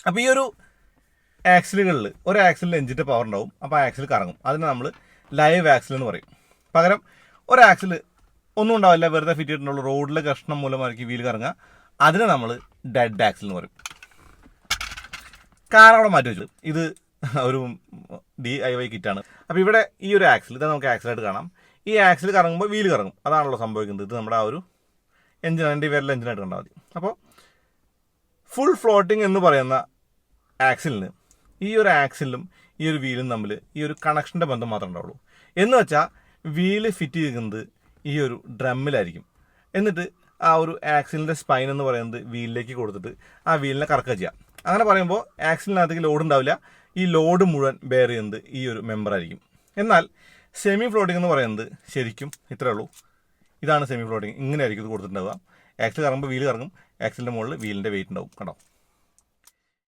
അപ്പോൾ ഈ ഒരു ആക്സിലുകളിൽ ഒരു ആക്സിലിൽ എഞ്ചിൻ്റെ പവർ ഉണ്ടാവും. അപ്പോൾ ആ ആക്സിൽ കറങ്ങും. അതിനെ നമ്മൾ ലൈവ് ആക്സിൽ എന്ന് പറയും. പകരം ഒരു ആക്സിൽ ഒന്നും ഉണ്ടാവില്ല, വെറുതെ ഫിറ്റ് ചെയ്തിട്ടുള്ള റോഡിലെ കഷ്ണം മൂലമായിരിക്കും വീൽ കറങ്ങുക. അതിനെ നമ്മൾ ഡെഡ് ആക്സിൽ എന്ന് പറയും. കാർ അവിടെ മാറ്റി വെച്ചു. ഇത് ഒരു DIY കിറ്റാണ്. അപ്പോൾ ഇവിടെ ഈ ഒരു ആക്സിൽ ഇത് നമുക്ക് ആക്സിലായിട്ട് കാണാം. ഈ ആക്സിൽ കറങ്ങുമ്പോൾ വീൽ കറങ്ങും. അതാണല്ലോ സംഭവിക്കുന്നത്. ഇത് നമ്മുടെ ആ ഒരു എഞ്ചിൻ, എൻ്റെ പേരിൽ എഞ്ചിനായിട്ട് കണ്ടാൽ മതി. അപ്പോൾ ഫുൾ ഫ്ലോട്ടിംഗ് എന്ന് പറയുന്ന ആക്സിലിന് ഈ ഒരു ആക്സിലും ഈ ഒരു വീലും തമ്മിൽ ഈ ഒരു കണക്ഷൻ്റെ ബന്ധം മാത്രമേ ഉണ്ടാവുള്ളൂ. എന്ന് വെച്ചാൽ വീല് ഫിറ്റ് ചെയ്യുന്നത് ഈ ഒരു ഡ്രമ്മിലായിരിക്കും. എന്നിട്ട് ആ ഒരു ആക്സിലിൻ്റെ സ്പൈൻ എന്ന് പറയുന്നത് വീലിലേക്ക് കൊടുത്തിട്ട് ആ വീലിനെ കറക്കുക ചെയ്യാം. അങ്ങനെ പറയുമ്പോൾ ആക്സിലിനകത്തേക്ക് ലോഡ് ഉണ്ടാവില്ല. ഈ ലോഡ് മുഴുവൻ ബെയർ ചെയ്യുന്നത് ഈ ഒരു മെമ്പറായിരിക്കും. എന്നാൽ സെമി ഫ്ലോട്ടിംഗ് എന്ന് പറയുന്നത് ശരിക്കും ഇത്രയേ ഉള്ളൂ. ഇതാണ് സെമി ഫ്ലോട്ടിംഗ്. ഇങ്ങനെയായിരിക്കും ഇത് കൊടുത്തിട്ടുണ്ടാവുക. ആക്സിൽ കറങ്ങുമ്പോൾ വീല് കറങ്ങും. ആക്സിലിൻ്റെ മുകളിൽ വീലിൻ്റെ വെയിറ്റ് ഉണ്ടാവും. കണ്ടോ?